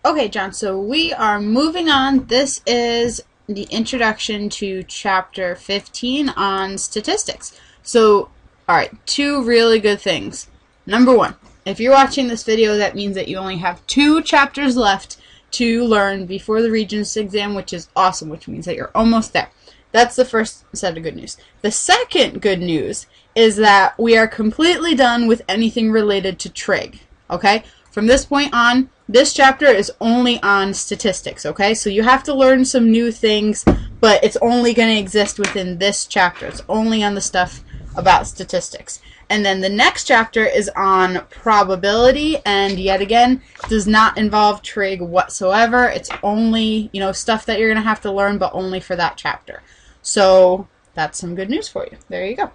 Okay, John, so we are moving on. This is the introduction to chapter 15 on statistics. So, alright, two really good things. Number one, if you're watching this video, that means that you only have 2 chapters left to learn before the Regents exam, which is awesome, which means that you're almost there. That's the first set of good news. The second good news is that we are completely done with anything related to trig, okay? From this point on, this chapter is only on statistics, okay? So you have to learn some new things, but it's only going to exist within this chapter. It's only on the stuff about statistics. And then the next chapter is on probability, and yet again, does not involve trig whatsoever. It's only, stuff that you're going to have to learn, but only for that chapter. So that's some good news for you. There you go.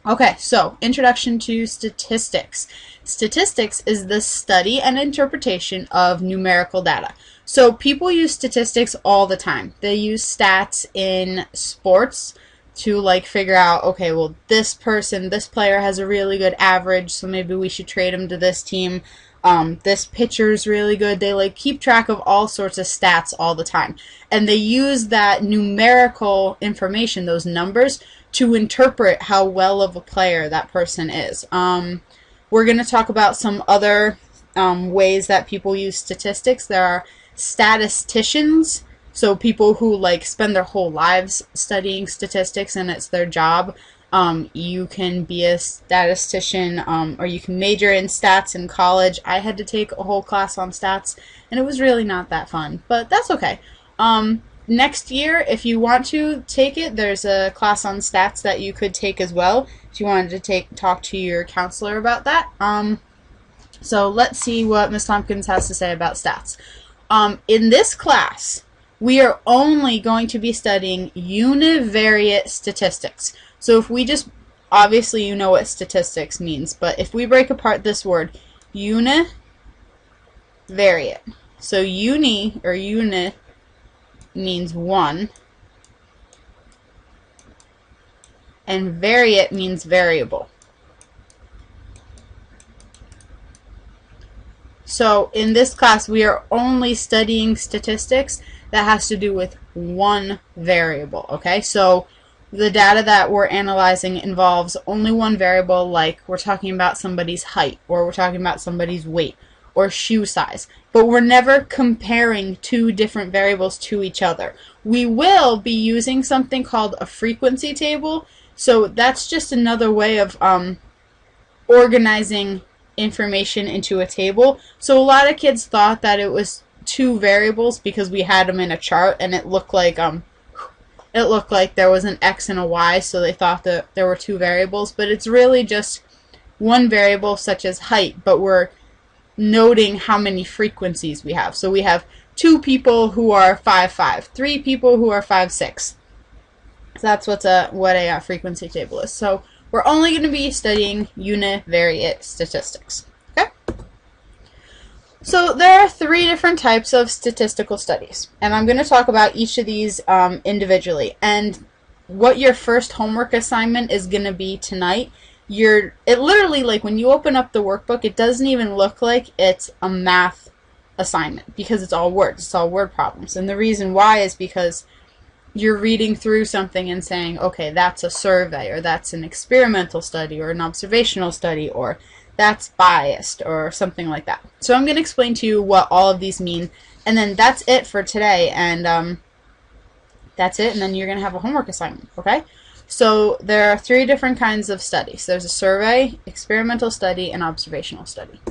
Okay, so introduction to statistics. Statistics is the study and interpretation of numerical data. So people use statistics all the time. They use stats in sports to figure out, okay, well, this player has a really good average, so maybe we should trade him to this team. This pitcher's really good. They keep track of all sorts of stats all the time. And they use that numerical information, those numbers, to interpret how well of a player that person is. We're going to talk about some other ways that people use statistics. There are statisticians, so people who spend their whole lives studying statistics and it's their job. You can be a statistician, or you can major in stats in college. I had to take a whole class on stats, and it was really not that fun, but that's okay. Next year, if you want to take it, there's a class on stats that you could take as well if you wanted to talk to your counselor about that. So let's see what Ms. Tompkins has to say about stats. In this class, we are only going to be studying univariate statistics. So if we just, obviously you know what statistics means, but if we break apart this word, univariate. So uni, or unit, means one, and variate means variable. So in this class, we are only studying statistics that has to do with one variable, okay? So the data that we're analyzing involves only one variable, like we're talking about somebody's height, or we're talking about somebody's weight, or shoe size. But we're never comparing 2 different variables to each other. We will be using something called a frequency table. So that's just another way of organizing information into a table. So a lot of kids thought that it was 2 variables because we had them in a chart, and it looked like there was an X and a Y, so they thought that there were 2 variables, but it's really just one variable, such as height, but we're noting how many frequencies we have. So we have 2 people who are 5'5", 3 people who are 5'6". So that's what a frequency table is. So we're only going to be studying univariate statistics. Okay? So there are 3 different types of statistical studies, and I'm going to talk about each of these individually. And what your first homework assignment is going to be tonight, it literally, when you open up the workbook, it doesn't even look like it's a math assignment because it's all words. It's all word problems. And the reason why is because you're reading through something and saying, okay, that's a survey, or that's an experimental study, or an observational study, or that's biased, or something like that. So I'm going to explain to you what all of these mean, and then that's it for today, and that's it, and then you're going to have a homework assignment, okay? So there are 3 different kinds of studies. There's a survey, experimental study, and observational study.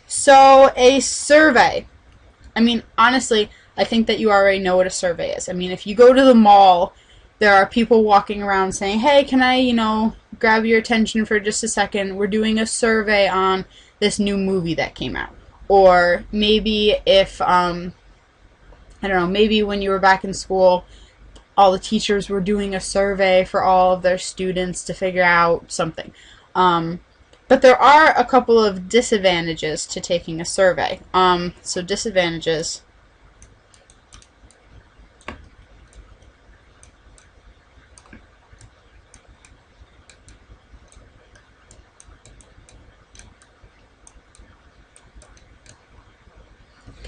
So a survey, I mean, honestly, I think that you already know what a survey is. I mean, if you go to the mall, there are people walking around saying, hey, can I, grab your attention for just a second? We're doing a survey on this new movie that came out. Or maybe if, I don't know, maybe when you were back in school, all the teachers were doing a survey for all of their students to figure out something. But there are a couple of disadvantages to taking a survey. So disadvantages.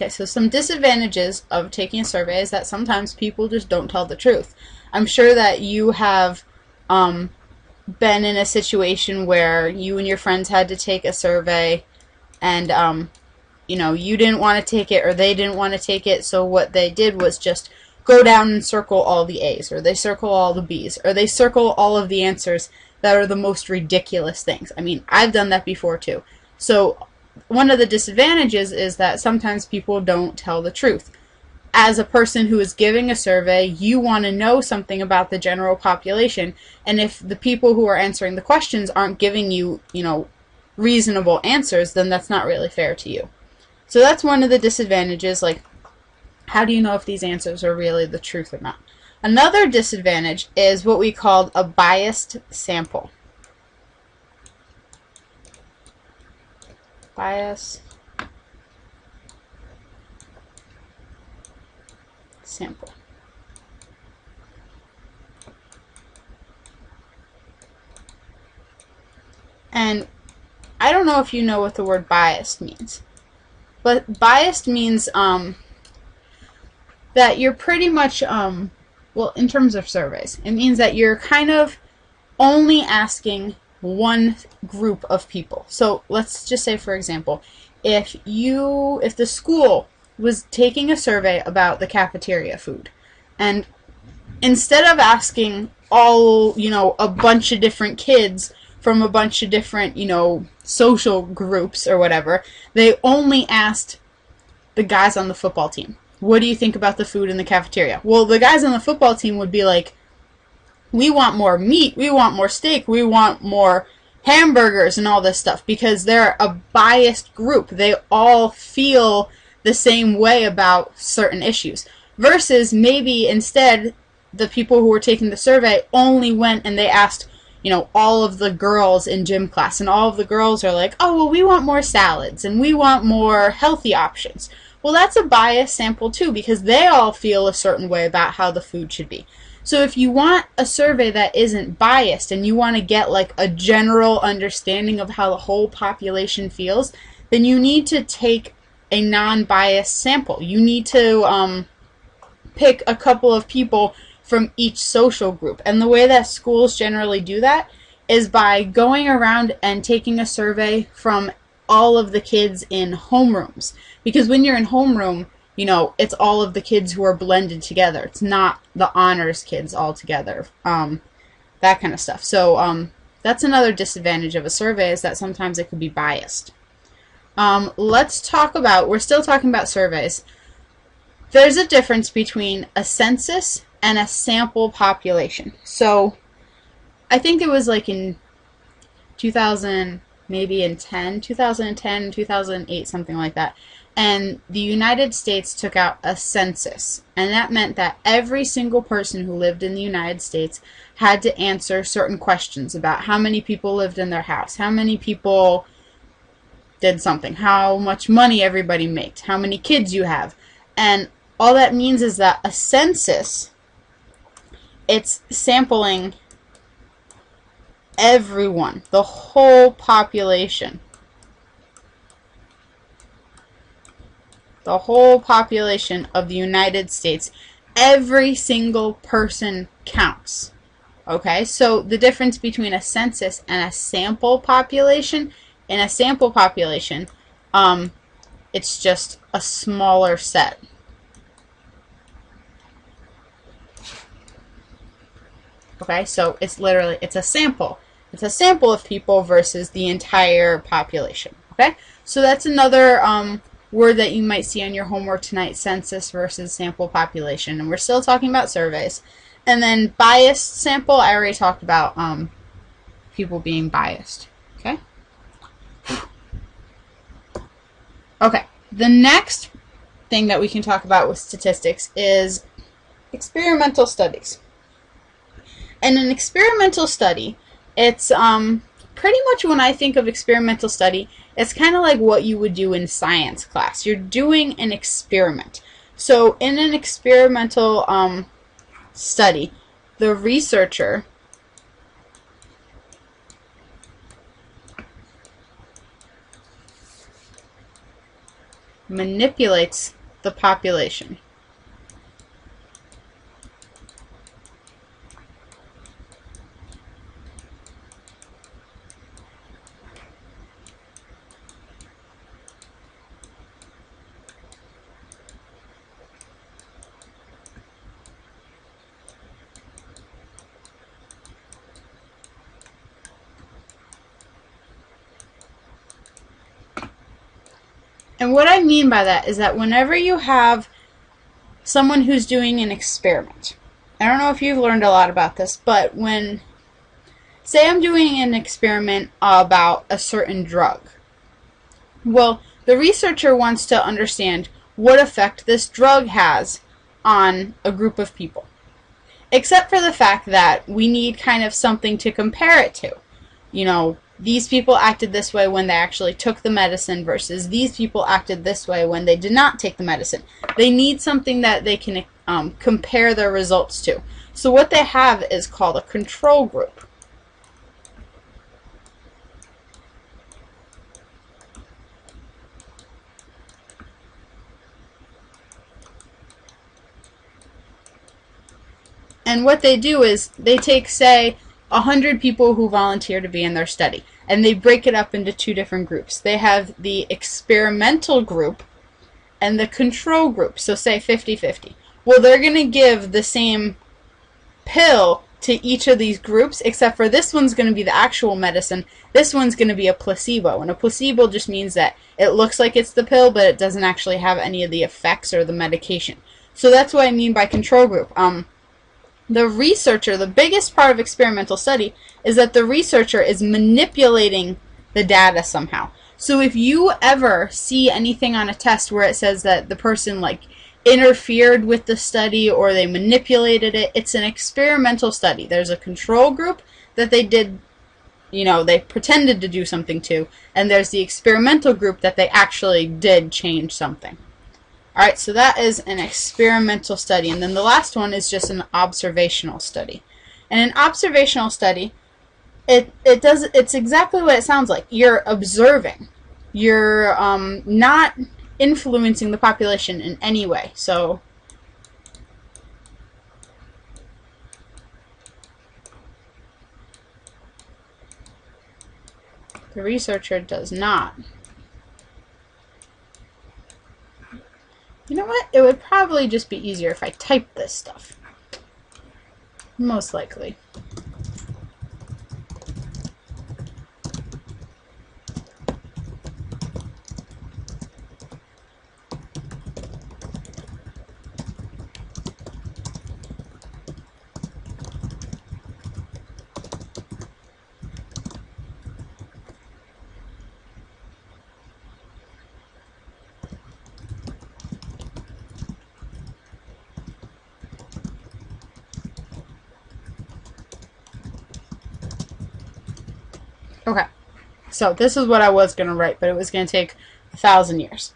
Okay, so some disadvantages of taking a survey is that sometimes people just don't tell the truth. I'm sure that you have been in a situation where you and your friends had to take a survey and you know, you didn't want to take it or they didn't want to take it, so what they did was just go down and circle all the A's, or they circle all the B's, or they circle all of the answers that are the most ridiculous things. I mean, I've done that before too. So one of the disadvantages is that sometimes people don't tell the truth. As a person who is giving a survey, you want to know something about the general population, and if the people who are answering the questions aren't giving you, you know, reasonable answers, then that's not really fair to you. So that's one of the disadvantages, like, how do you know if these answers are really the truth or not? Another disadvantage is what we call a biased sample. Bias sample. And I don't know if you know what the word biased means, but biased means that you're pretty much, well, in terms of surveys, it means that you're kind of only asking one group of people. So let's just say, for example, if the school was taking a survey about the cafeteria food, and instead of asking all, you know, a bunch of different kids from a bunch of different, you know, social groups or whatever, they only asked the guys on the football team, what do you think about the food in the cafeteria? Well, the guys on the football team would be like, we want more meat, we want more steak, we want more hamburgers and all this stuff, because they're a biased group. They all feel the same way about certain issues. Versus maybe instead the people who were taking the survey only went and they asked, you know, all of the girls in gym class, and all of the girls are like, oh, well, we want more salads and we want more healthy options. Well, that's a biased sample too, because they all feel a certain way about how the food should be. So if you want a survey that isn't biased and you want to get like a general understanding of how the whole population feels, then you need to take a non-biased sample. You need to pick a couple of people from each social group. And the way that schools generally do that is by going around and taking a survey from all of the kids in homerooms. Because when you're in homeroom, you know, it's all of the kids who are blended together. It's not the honors kids all together. That kind of stuff. So that's another disadvantage of a survey, is that sometimes it could be biased. Let's talk about, we're still talking about surveys. There's a difference between a census and a sample population. So I think it was like in 2010, 2008, something like that. And the United States took out a census, and that meant that every single person who lived in the United States had to answer certain questions about how many people lived in their house, how many people did something, how much money everybody made, how many kids you have. And all that means is that a census, it's sampling everyone, the whole population. The whole population of the United States. Every single person counts. Okay, so the difference between a census and a sample population, in a sample population, it's just a smaller set. Okay, so it's literally, it's a sample. It's a sample of people versus the entire population. Okay, so that's another word that you might see on your homework tonight, census versus sample population. And we're still talking about surveys. And then biased sample, I already talked about people being biased. Okay? Okay, the next thing that we can talk about with statistics is experimental studies. And an experimental study, it's pretty much, when I think of experimental study, it's kind of like what you would do in science class. You're doing an experiment. So in an experimental study, the researcher manipulates the population. And what I mean by that is that whenever you have someone who's doing an experiment, I don't know if you've learned a lot about this, but say I'm doing an experiment about a certain drug. Well, the researcher wants to understand what effect this drug has on a group of people. Except for the fact that we need kind of something to compare it to. You know, these people acted this way when they actually took the medicine versus these people acted this way when they did not take the medicine. They need something that they can compare their results to. So what they have is called a control group. And what they do is they take, say, 100 people who volunteer to be in their study, and they break it up into two different groups. They have the experimental group and the control group, so say 50-50. Well, they're going to give the same pill to each of these groups, except for this one's going to be the actual medicine, this one's going to be a placebo, and a placebo just means that it looks like it's the pill, but it doesn't actually have any of the effects or the medication. So that's what I mean by control group. The researcher, the biggest part of experimental study is that the researcher is manipulating the data somehow. So if you ever see anything on a test where it says that the person like interfered with the study or they manipulated it, it's an experimental study. There's a control group that they did, you know, they pretended to do something to, and there's the experimental group that they actually did change something. Alright, so that is an experimental study. And then the last one is just an observational study. And an observational study, it's exactly what it sounds like. You're observing. You're not influencing the population in any way. So the researcher does not. You know what? It would probably just be easier if I typed this stuff. Most likely. Okay, so this is what I was going to write, but it was going to take 1,000 years.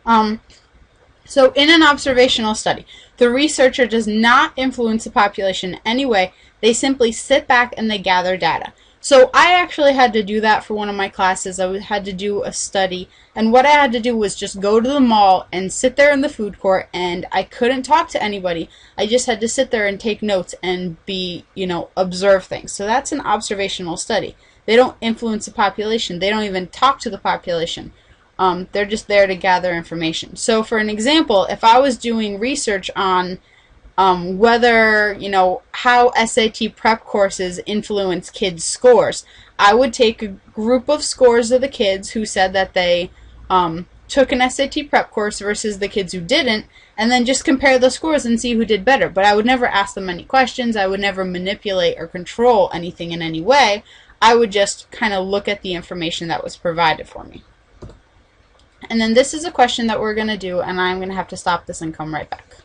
So in an observational study, the researcher does not influence the population in any way. They simply sit back and they gather data. So I actually had to do that for one of my classes. I had to do a study, and what I had to do was just go to the mall and sit there in the food court, and I couldn't talk to anybody. I just had to sit there and take notes and observe things. So that's an observational study. They don't influence the population. They don't even talk to the population. They're just there to gather information. So for an example, if I was doing research on whether, how SAT prep courses influence kids' scores, I would take a group of scores of the kids who said that they took an SAT prep course versus the kids who didn't, and then just compare the scores and see who did better. But I would never ask them any questions. I would never manipulate or control anything in any way. I would just kind of look at the information that was provided for me. And then this is a question that we're going to do, and I'm going to have to stop this and come right back.